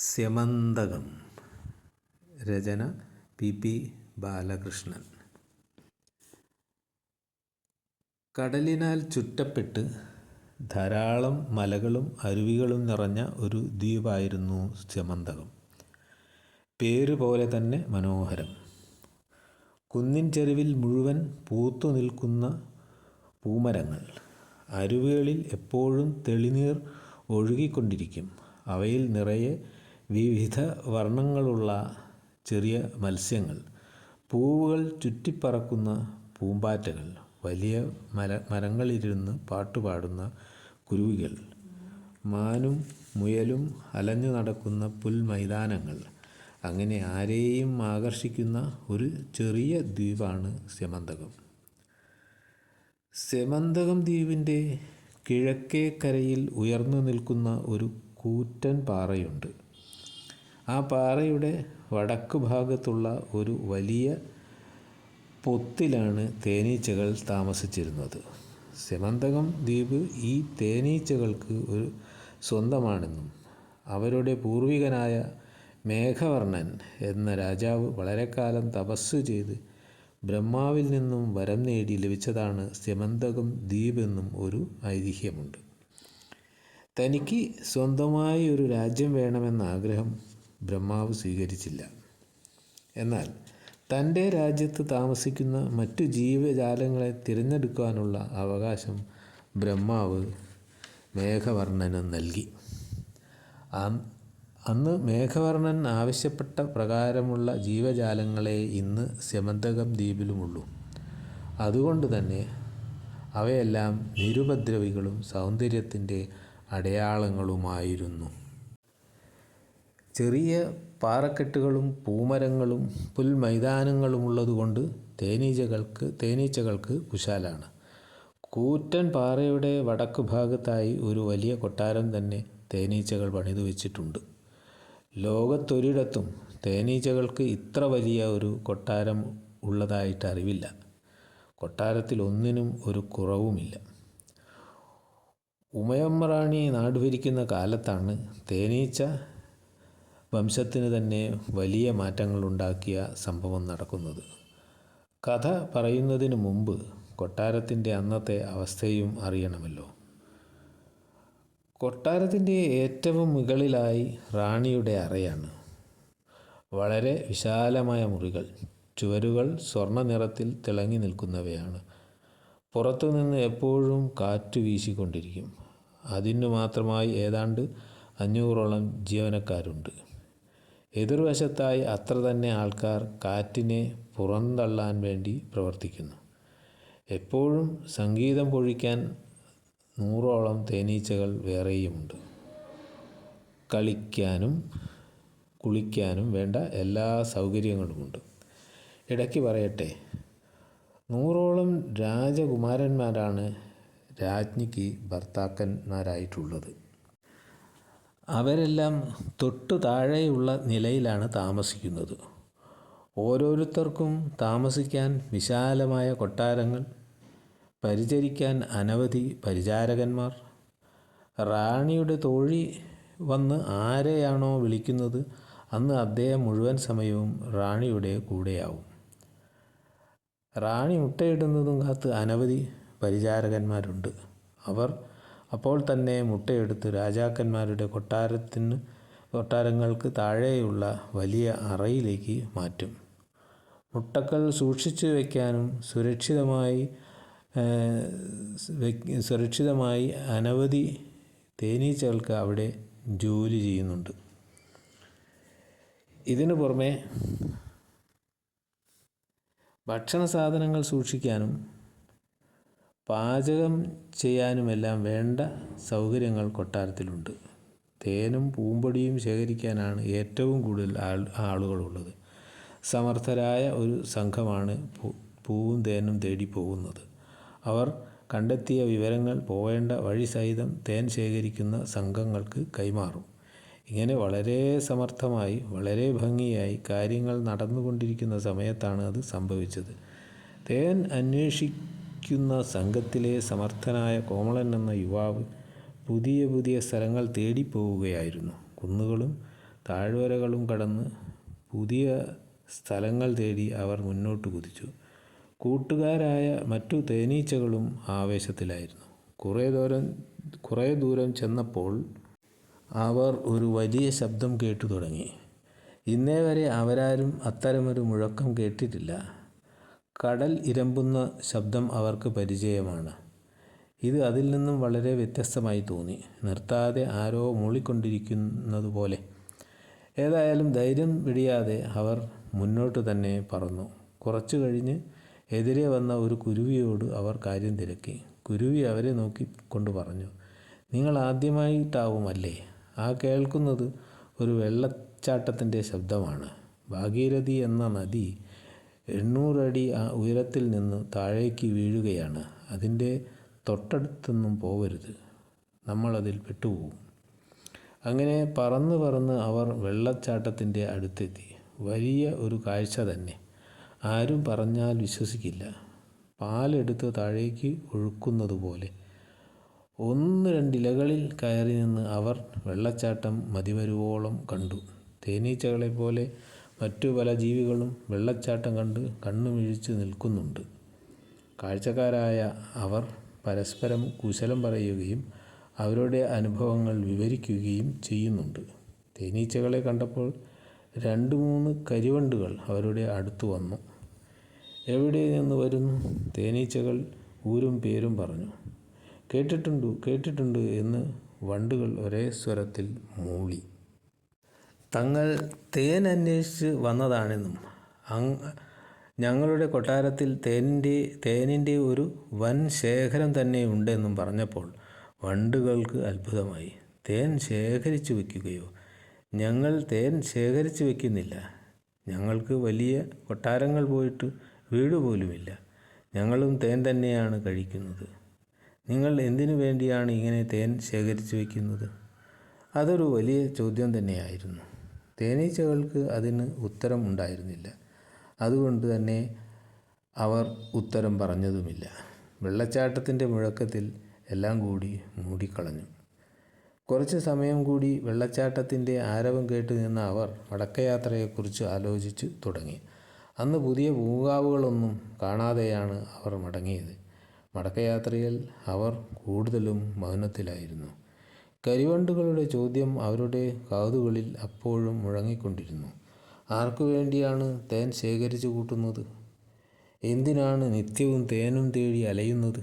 സ്യമന്തകം. രചന P Balakrishnan. കടലിനാൽ ചുറ്റപ്പെട്ട് ധാരാളം മലകളും അരുവികളും നിറഞ്ഞ ഒരു ദ്വീപായിരുന്നു സ്യമന്തകം. പേരുപോലെ തന്നെ മനോഹരം. കുന്നിൻ ചെരുവിൽ മുഴുവൻ പൂത്തു നിൽക്കുന്ന പൂമരങ്ങൾ. അരുവികളിൽ എപ്പോഴും തെളിനീർ ഒഴുകിക്കൊണ്ടിരിക്കും. അവയിൽ നിറയെ വിവിധ വർണ്ണങ്ങളുള്ള ചെറിയ മത്സ്യങ്ങൾ. പൂവുകൾ ചുറ്റിപ്പറക്കുന്ന പൂമ്പാറ്റകൾ. വലിയ മരങ്ങളിലിരുന്ന് പാട്ടുപാടുന്ന കുരുവികൾ. മാനും മുയലും അലഞ്ഞു നടക്കുന്ന പുൽമൈതാനങ്ങൾ. അങ്ങനെ ആരെയും ആകർഷിക്കുന്ന ഒരു ചെറിയ ദ്വീപാണ് സ്യമന്തകം. സ്യമന്തകം ദ്വീപിൻ്റെ കിഴക്കേക്കരയിൽ ഉയർന്നു നിൽക്കുന്ന ഒരു കൂറ്റൻ പാറയുണ്ട്. ആ പാറയുടെ വടക്ക് ഭാഗത്തുള്ള ഒരു വലിയ പൊത്തിലാണ് തേനീച്ചകൾ താമസിച്ചിരുന്നത്. സ്യമന്തകം ദ്വീപ് ഈ തേനീച്ചകൾക്ക് ഒരു സ്വന്തമാണെന്നും അവരുടെ പൂർവികനായ മേഘവർണ്ണൻ എന്ന രാജാവ് വളരെക്കാലം തപസ് ചെയ്ത് ബ്രഹ്മാവിൽ നിന്നും വരം നേടി ലഭിച്ചതാണ് സ്യമന്തകം ദ്വീപെന്നും ഒരു ഐതിഹ്യമുണ്ട്. തനിക്ക് സ്വന്തമായി ഒരു രാജ്യം വേണമെന്ന ആഗ്രഹം ബ്രഹ്മാവ് സ്വീകരിച്ചില്ല. എന്നാൽ തൻ്റെ രാജ്യത്ത് താമസിക്കുന്ന മറ്റു ജീവജാലങ്ങളെ തിരഞ്ഞെടുക്കാനുള്ള അവകാശം ബ്രഹ്മാവ് മേഘവർണ്ണന് നൽകി. അന്ന് മേഘവർണ്ണൻ ആവശ്യപ്പെട്ട പ്രകാരമുള്ള ജീവജാലങ്ങളെ ഇന്ന് സ്യമന്തകം ദ്വീപിലുമുള്ളൂ. അതുകൊണ്ട് തന്നെ അവയെല്ലാം നിരുപദ്രവികളും സൗന്ദര്യത്തിൻ്റെ അടയാളങ്ങളുമായിരുന്നു. ചെറിയ പാറക്കെട്ടുകളും പൂമരങ്ങളും പുൽമൈതാനങ്ങളുമുള്ളതുകൊണ്ട് തേനീച്ചകൾക്ക് കുശാലാണ്. കൂറ്റൻ പാറയുടെ വടക്ക് ഭാഗത്തായി ഒരു വലിയ കൊട്ടാരം തന്നെ തേനീച്ചകൾ പണിതു വച്ചിട്ടുണ്ട്. ലോകത്തൊരിടത്തും തേനീച്ചകൾക്ക് ഇത്ര വലിയ ഒരു കൊട്ടാരം ഉള്ളതായിട്ട് അറിവില്ല. കൊട്ടാരത്തിൽ ഒന്നിനും ഒരു കുറവുമില്ല. ഉമയമ്മ റാണി നാടുഭരിക്കുന്ന കാലത്താണ് തേനീച്ച വംശത്തിന് തന്നെ വലിയ മാറ്റങ്ങളുണ്ടാക്കിയ സംഭവം നടക്കുന്നത്. കഥ പറയുന്നതിന് മുമ്പ് കൊട്ടാരത്തിൻ്റെ അന്നത്തെ അവസ്ഥയും അറിയണമല്ലോ. കൊട്ടാരത്തിൻ്റെ ഏറ്റവും മുകളിലായി റാണിയുടെ അറയാണ്. വളരെ വിശാലമായ മുറികൾ. ചുവരുകൾ സ്വർണ്ണ നിറത്തിൽ തിളങ്ങി നിൽക്കുന്നവയാണ്. പുറത്തുനിന്ന് എപ്പോഴും കാറ്റ് വീശിക്കൊണ്ടിരിക്കും. അതിനു മാത്രമായി ഏതാണ്ട് 500ഓളം ജീവനക്കാരുണ്ട്. എതിർവശത്തായി അത്ര തന്നെ ആൾക്കാർ കാറ്റിനെ പുറന്തള്ളാൻ വേണ്ടി പ്രവർത്തിക്കുന്നു. എപ്പോഴും സംഗീതം പൊഴിക്കാൻ 100ഓളം തേനീച്ചകൾ വേറെയുമുണ്ട്. കളിക്കാനും കുളിക്കാനും വേണ്ട എല്ലാ സൗകര്യങ്ങളുമുണ്ട്. ഇടയ്ക്ക് പറയട്ടെ, 100ഓളം രാജകുമാരന്മാരാണ് രാജ്ഞിക്ക് ഭർത്താക്കന്മാരായിട്ടുള്ളത്. അവരെല്ലാം തൊട്ടു താഴെയുള്ള നിലയിലാണ് താമസിക്കുന്നത്. ഓരോരുത്തർക്കും താമസിക്കാൻ വിശാലമായ കൊട്ടാരങ്ങൾ, പരിചരിക്കാൻ അനവധി പരിചാരകന്മാർ. റാണിയുടെ തോഴി വന്ന് ആരെയാണോ വിളിക്കുന്നത് അന്ന് അദ്ദേഹം മുഴുവൻ സമയവും റാണിയുടെ കൂടെയാവും. റാണി മുട്ടയിടുന്നതും കാത്ത് അനവധി പരിചാരകന്മാരുണ്ട്. അവർ അപ്പോൾ തന്നെ മുട്ടയെടുത്ത് രാജാക്കന്മാരുടെ കൊട്ടാരങ്ങൾക്ക് താഴെയുള്ള വലിയ അറയിലേക്ക് മാറ്റും. മുട്ടകൾ സൂക്ഷിച്ചു വയ്ക്കാനും സുരക്ഷിതമായി അനവധി തേനീച്ചകൾക്ക് അവിടെ ജോലി ചെയ്യുന്നുണ്ട്. ഇതിനു പുറമെ ഭക്ഷണ സാധനങ്ങൾ സൂക്ഷിക്കാനും പാചകം ചെയ്യാനുമെല്ലാം വേണ്ട സൗകര്യങ്ങൾ കൊട്ടാരത്തിലുണ്ട്. തേനും പൂമ്പൊടിയും ശേഖരിക്കാനാണ് ഏറ്റവും കൂടുതൽ ആളുകളുള്ളത്. സമർത്ഥരായ ഒരു സംഘമാണ് പൂവും തേനും തേടി പോകുന്നത്. അവർ കണ്ടെത്തിയ വിവരങ്ങൾ പോവേണ്ട വഴി സഹിതം തേൻ ശേഖരിക്കുന്ന സംഘങ്ങൾക്ക് കൈമാറും. ഇങ്ങനെ വളരെ സമർത്ഥമായി വളരെ ഭംഗിയായി കാര്യങ്ങൾ നടന്നുകൊണ്ടിരിക്കുന്ന സമയത്താണ് അത് സംഭവിച്ചത്. തേൻ അന്വേഷിക്കുന്ന സംഘത്തിലെ സമർത്ഥനായ കോമളൻ എന്ന യുവാവ് പുതിയ സ്ഥലങ്ങൾ തേടിപ്പോവുകയായിരുന്നു. കുന്നുകളും താഴ്വരകളും കടന്ന് പുതിയ സ്ഥലങ്ങൾ തേടി അവർ മുന്നോട്ട് കുതിച്ചു. കൂട്ടുകാരായ മറ്റു തേനീച്ചകളും ആവേശത്തിലായിരുന്നു. കുറേ ദൂരം ചെന്നപ്പോൾ അവർ ഒരു വലിയ ശബ്ദം കേട്ടു തുടങ്ങി. ഇന്നേ വരെ അവരാരും അത്തരമൊരു മുഴക്കം കേട്ടിട്ടില്ല. കടൽ ഇരമ്പുന്ന ശബ്ദം അവർക്ക് പരിചയമാണ്. ഇത് അതിൽ നിന്നും വളരെ വ്യത്യസ്തമായി തോന്നി. നിർത്താതെ ആരോ മൂളിക്കൊണ്ടിരിക്കുന്നതുപോലെ. ഏതായാലും ധൈര്യം വെടിയാതെ അവർ മുന്നോട്ട് തന്നെ പറന്നു. കുറച്ചു കഴിഞ്ഞ് എതിരെ വന്ന ഒരു കുരുവിയോട് അവർ കാര്യം തിരക്കി. കുരുവി അവരെ നോക്കിക്കൊണ്ട് പറഞ്ഞു, നിങ്ങൾ ആദ്യമായിട്ടാവുമല്ലേ? ആ കേൾക്കുന്നത് ഒരു വെള്ളച്ചാട്ടത്തിൻ്റെ ശബ്ദമാണ്. ഭാഗീരഥി എന്ന നദി 800 അടി ഉയരത്തിൽ നിന്ന് താഴേക്ക് വീഴുകയാണ്. അതിൻ്റെ തൊട്ടടുത്തൊന്നും പോകരുത്, നമ്മളതിൽ പെട്ടുപോകും. അങ്ങനെ പറന്ന് അവർ വെള്ളച്ചാട്ടത്തിൻ്റെ അടുത്തെത്തി. വലിയ ഒരു കാഴ്ച തന്നെ. ആരും പറഞ്ഞാൽ വിശ്വസിക്കില്ല. പാലെടുത്ത് താഴേക്ക് ഒഴുക്കുന്നത് പോലെ. 1-2 ഇലകളിൽ കയറി നിന്ന് അവർ വെള്ളച്ചാട്ടം മതിവരുവോളം കണ്ടു. തേനീച്ചകളെപ്പോലെ മറ്റു പല ജീവികളും വെള്ളച്ചാട്ടം കണ്ട് കണ്ണുമിഴിച്ച് നിൽക്കുന്നുണ്ട്. കാഴ്ചക്കാരായ അവർ പരസ്പരം കുശലം പറയുകയും അവരുടെ അനുഭവങ്ങൾ വിവരിക്കുകയും ചെയ്യുന്നുണ്ട്. തേനീച്ചകളെ കണ്ടപ്പോൾ 2-3 കരിവണ്ടുകൾ അവരുടെ അടുത്ത് വന്നു. എവിടെ നിന്ന് വരുന്നു? തേനീച്ചകൾ ഊരും പേരും പറഞ്ഞു. കേട്ടിട്ടുണ്ട് എന്ന് വണ്ടുകൾ ഒരേ സ്വരത്തിൽ മൂളി. തങ്ങൾ തേൻ അന്വേഷിച്ച് വന്നതാണെന്നും ഞങ്ങളുടെ കൊട്ടാരത്തിൽ തേനിൻ്റെ ഒരു വൻ ശേഖരം തന്നെ ഉണ്ടെന്നും പറഞ്ഞപ്പോൾ വണ്ടുകൾക്ക് അത്ഭുതമായി. തേൻ ശേഖരിച്ചു വയ്ക്കുകയോ? ഞങ്ങൾ തേൻ ശേഖരിച്ചു വയ്ക്കുന്നില്ല. ഞങ്ങൾക്ക് വലിയ കൊട്ടാരങ്ങൾ പോയിട്ട് വീട് പോലുമില്ല. ഞങ്ങളും തേൻ തന്നെയാണ് കഴിക്കുന്നത്. നിങ്ങൾ എന്തിനു വേണ്ടിയാണ് ഇങ്ങനെ തേൻ ശേഖരിച്ചു വയ്ക്കുന്നത്? അതൊരു വലിയ ചോദ്യം തന്നെയായിരുന്നു. തേനീച്ചകൾക്ക് അതിന് ഉത്തരം ഉണ്ടായിരുന്നില്ല. അതുകൊണ്ട് തന്നെ അവർ ഉത്തരം പറഞ്ഞതുമില്ല. വെള്ളച്ചാട്ടത്തിൻ്റെ മുഴക്കത്തിൽ എല്ലാം കൂടി മൂടിക്കളഞ്ഞു. കുറച്ച് സമയം കൂടി വെള്ളച്ചാട്ടത്തിൻ്റെ ആരവം കേട്ട് നിന്ന അവർ മടക്കയാത്രയെക്കുറിച്ച് ആലോചിച്ചു തുടങ്ങി. അന്ന് പുതിയ പൂങ്കാവുകളൊന്നും കാണാതെയാണ് അവർ മടങ്ങിയത്. മടക്കയാത്രയിൽ അവർ കൂടുതലും മൗനത്തിലായിരുന്നു. കരിവണ്ടുകളുടെ ചോദ്യം അവരുടെ കാതുകളിൽ അപ്പോഴും മുഴങ്ങിക്കൊണ്ടിരുന്നു. ആർക്കു വേണ്ടിയാണ് തേൻ ശേഖരിച്ചു കൂട്ടുന്നത്? എന്തിനാണ് നിത്യവും തേനും തേടി അലയുന്നത്?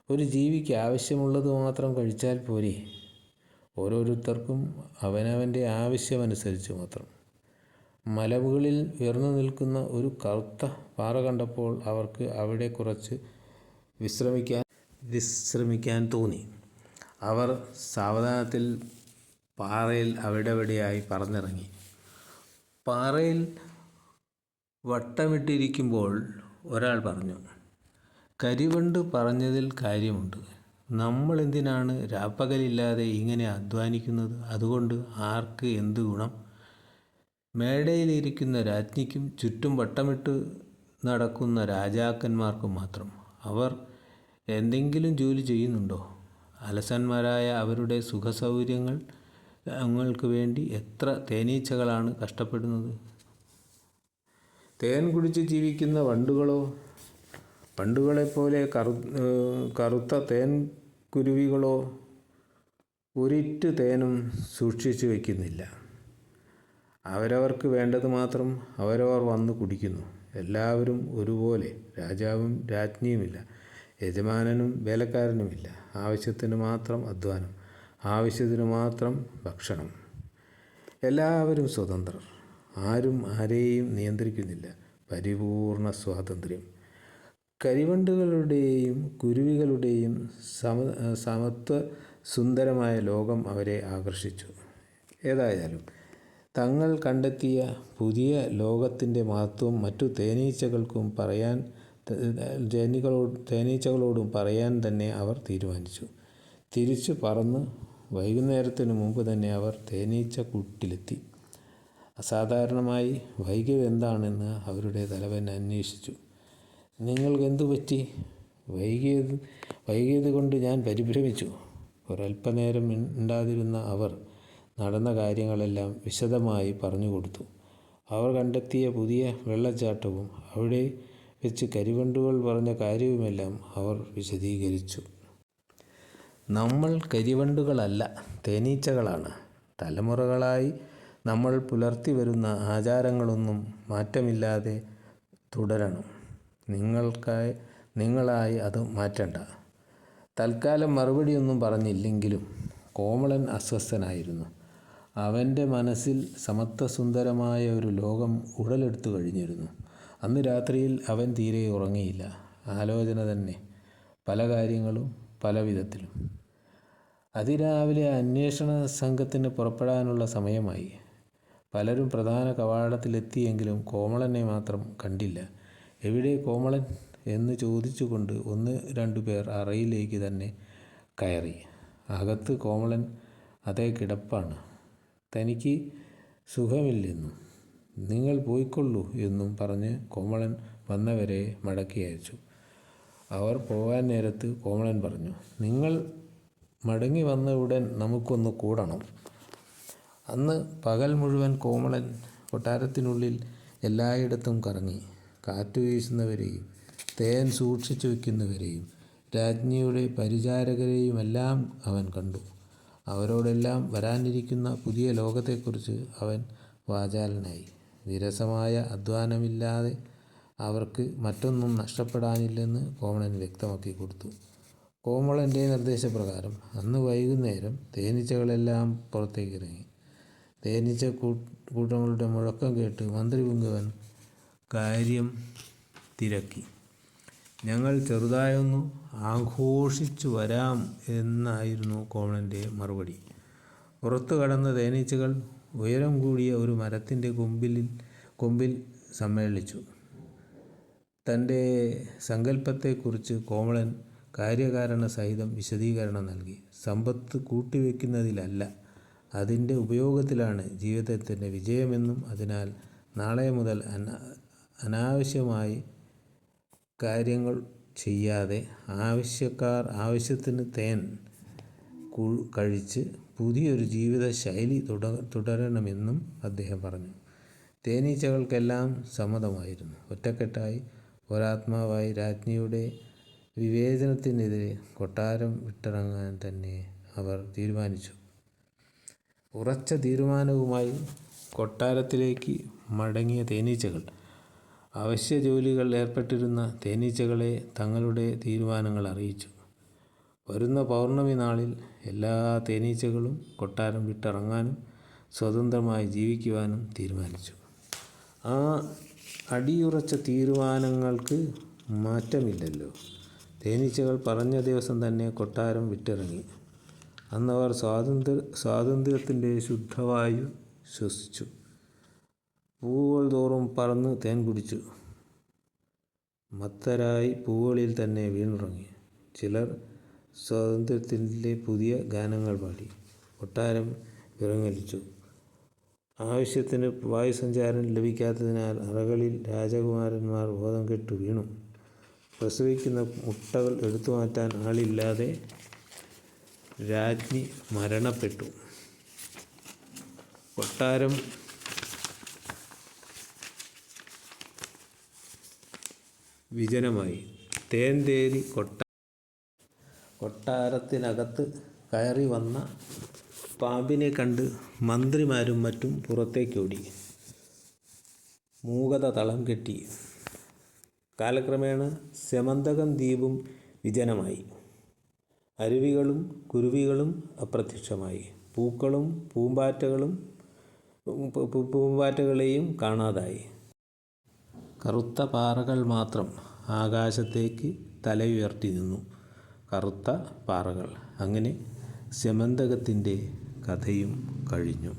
ഒരു ജീവിക്ക് ആവശ്യമുള്ളത് മാത്രം കഴിച്ചാൽ പോരെ? ഓരോരുത്തർക്കും അവനവൻ്റെ ആവശ്യമനുസരിച്ച് മാത്രം. മലമുകളിൽ ഉയർന്നു നിൽക്കുന്ന ഒരു കറുത്ത പാറ കണ്ടപ്പോൾ അവർക്ക് അവിടെ കുറച്ച് വിശ്രമിക്കാൻ തോന്നി. അവർ സാവധാനത്തിൽ പാറയിൽ അവിടെവിടെയായി പറന്നിറങ്ങി. പാറയിൽ വട്ടമിട്ടിരിക്കുമ്പോൾ ഒരാൾ പറഞ്ഞു, കരിവണ്ട് പറഞ്ഞതിൽ കാര്യമുണ്ട്. നമ്മളെന്തിനാണ് രാപ്പകലില്ലാതെ ഇങ്ങനെ അധ്വാനിക്കുന്നത്? അതുകൊണ്ട് ആർക്ക് എന്ത് ഗുണം? മേടയിലിരിക്കുന്ന രാജ്ഞിക്കും ചുറ്റും വട്ടമിട്ട് നടക്കുന്ന രാജാക്കന്മാർക്കും മാത്രം. അവർ എന്തെങ്കിലും ജോലി ചെയ്യുന്നുണ്ടോ? അലസന്മാരായ അവരുടെ സുഖസൗകര്യങ്ങൾക്ക് വേണ്ടി എത്ര തേനീച്ചകളാണ് കഷ്ടപ്പെടുന്നത്? തേൻ കുടിച്ച് ജീവിക്കുന്ന വണ്ടുകളെപ്പോലെ കറുത്ത തേൻ കുരുവികളോ ഒരിറ്റ് തേനും സൂക്ഷിച്ചു വയ്ക്കുന്നില്ല. അവരവർക്ക് വേണ്ടത് മാത്രം അവരവർ വന്ന് കുടിക്കുന്നു. എല്ലാവരും ഒരുപോലെ. രാജാവും രാജ്ഞിയുമില്ല, യജമാനനും വേലക്കാരനുമില്ല. ആവശ്യത്തിന് മാത്രം അധ്വാനം, ആവശ്യത്തിന് മാത്രം ഭക്ഷണം. എല്ലാവരും സ്വതന്ത്രർ. ആരും ആരെയും നിയന്ത്രിക്കുന്നില്ല. പരിപൂർണ സ്വാതന്ത്ര്യം. കരിവണ്ടുകളുടെയും കുരുവികളുടെയും സമത്വ സുന്ദരമായ ലോകം അവരെ ആകർഷിച്ചു. ഏതായാലും തങ്ങൾ കണ്ടെത്തിയ പുതിയ ലോകത്തിൻ്റെ മഹത്വം മറ്റു തേനീച്ചകളോടും പറയാൻ തന്നെ അവർ തീരുമാനിച്ചു. തിരിച്ചു പറന്ന് വൈകുന്നേരത്തിനു മുമ്പ് തന്നെ അവർ തേനീച്ചക്കൂട്ടിലെത്തി. അസാധാരണമായി വൈകിയതെന്താണെന്ന് അവരുടെ തലവൻ അന്വേഷിച്ചു. നിങ്ങൾക്കെന്തു പറ്റി? വൈകിയത് കൊണ്ട് ഞാൻ പരിഭ്രമിച്ചു. ഒരല്പനേരം മിണ്ടാതിരുന്ന അവർ നടന്ന കാര്യങ്ങളെല്ലാം വിശദമായി പറഞ്ഞു കൊടുത്തു. അവർ കണ്ടെത്തിയ പുതിയ വെള്ളച്ചാട്ടവും അവിടെ വെച്ച് കരിവണ്ടുകൾ പറഞ്ഞ കാര്യവുമെല്ലാം അവർ വിശദീകരിച്ചു. നമ്മൾ കരിവണ്ടുകളല്ല, തേനീച്ചകളാണ്. തലമുറകളായി നമ്മൾ പുലർത്തി വരുന്ന ആചാരങ്ങളൊന്നും മാറ്റമില്ലാതെ തുടരണം. നിങ്ങളായി അത് മാറ്റണ്ട. തൽക്കാലം മറുപടിയൊന്നും പറഞ്ഞില്ലെങ്കിലും കോമളൻ അസ്വസ്ഥനായിരുന്നു. അവൻ്റെ മനസ്സിൽ സമത്വസുന്ദരമായ ഒരു ലോകം ഉടലെടുത്തു കഴിഞ്ഞിരുന്നു. അന്ന് രാത്രിയിൽ അവൻ തീരെ ഉറങ്ങിയില്ല. ആലോചന തന്നെ, പല കാര്യങ്ങളും പല വിധത്തിലും. അതിരാവിലെ അന്വേഷണ സംഘത്തിന് പുറപ്പെടാനുള്ള സമയമായി. പലരും പ്രധാന കവാടത്തിലെത്തിയെങ്കിലും കോമളനെ മാത്രം കണ്ടില്ല. എവിടെ കോമളൻ എന്ന് ചോദിച്ചുകൊണ്ട് 1-2 പേർ അറയിലേക്ക് തന്നെ കയറി. അകത്ത് കോമളൻ അതേ കിടപ്പാണ്. തനിക്ക് സുഖമില്ലെന്നും നിങ്ങൾ പോയിക്കൊള്ളൂ എന്നും പറഞ്ഞ് കോമളൻ വന്നവരെ മടക്കി അയച്ചു. അവർ പോകാൻ നേരത്ത് കോമളൻ പറഞ്ഞു, നിങ്ങൾ മടങ്ങി വന്ന ഉടൻ നമുക്കൊന്ന് കൂടണം. അന്ന് പകൽ മുഴുവൻ കോമളൻ കൊട്ടാരത്തിനുള്ളിൽ എല്ലായിടത്തും കറങ്ങി. കാറ്റു വീശുന്നവരെയും തേൻ സൂക്ഷിച്ചു വയ്ക്കുന്നവരെയും രാജ്ഞിയുടെ പരിചാരകരെയുമെല്ലാം അവൻ കണ്ടു. അവരോടെല്ലാം വരാനിരിക്കുന്ന പുതിയ ലോകത്തെക്കുറിച്ച് അവൻ വാചാലനായി. വിരസമായ അധ്വാനമില്ലാതെ അവർക്ക് മറ്റൊന്നും നഷ്ടപ്പെടാനില്ലെന്ന് കോമളൻ വ്യക്തമാക്കി കൊടുത്തു. കോമളൻ്റെ നിർദ്ദേശപ്രകാരം അന്ന് വൈകുന്നേരം തേനീച്ചകളെല്ലാം പുറത്തേക്കിറങ്ങി. തേനീച്ച കൂട്ടങ്ങളുടെ മുഴക്കം കേട്ട് മന്ത്രി പുങ്കവൻ കാര്യം തിരക്കി. ഞങ്ങൾ ചെറുതായൊന്നു ആഘോഷിച്ചു വരാം എന്നായിരുന്നു കോമളൻ്റെ മറുപടി. പുറത്തു കടന്ന തേനീച്ചകൾ ഉയരം കൂടിയ ഒരു മരത്തിൻ്റെ കൊമ്പിൽ സമ്മേളിച്ചു. തൻ്റെ സങ്കല്പത്തെക്കുറിച്ച് കോമളൻ കാര്യകാരണ സഹിതം വിശദീകരണം നൽകി. സമ്പത്ത് കൂട്ടിവെക്കുന്നതിലല്ല, അതിൻ്റെ ഉപയോഗത്തിലാണ് ജീവിതത്തിൻ്റെ വിജയമെന്നും അതിനാൽ നാളെ മുതൽ അനാവശ്യമായി കാര്യങ്ങൾ ചെയ്യാതെ ആവശ്യക്കാർ ആവശ്യത്തിന് തേൻ കഴിച്ച് പുതിയൊരു ജീവിത ശൈലി തുടരണമെന്നും അദ്ദേഹം പറഞ്ഞു. തേനീച്ചകൾക്കെല്ലാം സമ്മതമായിരുന്നു. ഒറ്റക്കെട്ടായി ഒരാത്മാവായി രാജ്ഞിയുടെ വിവേചനത്തിനെതിരെ കൊട്ടാരം വിട്ടിറങ്ങാൻ തന്നെ അവർ തീരുമാനിച്ചു. ഉറച്ച തീരുമാനവുമായി കൊട്ടാരത്തിലേക്ക് മടങ്ങിയ തേനീച്ചകൾ അവശ്യ ജോലികൾ ഏർപ്പെട്ടിരുന്ന തേനീച്ചകളെ തങ്ങളുടെ തീരുമാനങ്ങൾ അറിയിച്ചു. വരുന്ന പൗർണമി നാളിൽ എല്ലാ തേനീച്ചകളും കൊട്ടാരം വിട്ടിറങ്ങാനും സ്വതന്ത്രമായി ജീവിക്കുവാനും തീരുമാനിച്ചു. ആ അടിയുറച്ച തീരുമാനങ്ങൾക്ക് മാറ്റമില്ലല്ലോ. തേനീച്ചകൾ പറഞ്ഞ ദിവസം തന്നെ കൊട്ടാരം വിട്ടിറങ്ങി. അന്നവർ സ്വാതന്ത്ര്യത്തിൻ്റെ ശുദ്ധവായു ശ്വസിച്ചു. പൂവുകൾ തോറും പറന്ന് തേൻ കുടിച്ചു. മത്തരായി പൂവുകളിൽ തന്നെ വീണുറങ്ങി. ചിലർ സ്വാതന്ത്ര്യത്തിൻ്റെ പുതിയ ഗാനങ്ങൾ പാടി. കൊട്ടാരം വിറങ്ങലിച്ചു. ആവശ്യത്തിന് വായുസഞ്ചാരം ലഭിക്കാത്തതിനാൽ അറകളിൽ രാജകുമാരന്മാർ ബോധം കെട്ടു വീണു. പ്രസവിക്കുന്ന മുട്ടകൾ എടുത്തുമാറ്റാൻ ആളില്ലാതെ രാജ്ഞി മരണപ്പെട്ടു. കൊട്ടാരം വിജനമായി. തേൻ തേടി കൊട്ടാരത്തിനകത്ത് കയറി വന്ന പാമ്പിനെ കണ്ട് മന്ത്രിമാരും മറ്റും പുറത്തേക്കോടി. മൂകത തളം കെട്ടി. കാലക്രമേണ സ്യമന്തകം ദ്വീപും വിജനമായി. അരുവികളും കുരുവികളും അപ്രത്യക്ഷമായി. പൂക്കളും പൂമ്പാറ്റകളെയും കാണാതായി. കറുത്ത പാറകൾ മാത്രം ആകാശത്തേക്ക് തലയുയർത്തി നിന്നു. കറുത്ത പാറകൾ. അങ്ങനെ സ്യമന്തകത്തിൻ്റെ കഥയും കഴിഞ്ഞു.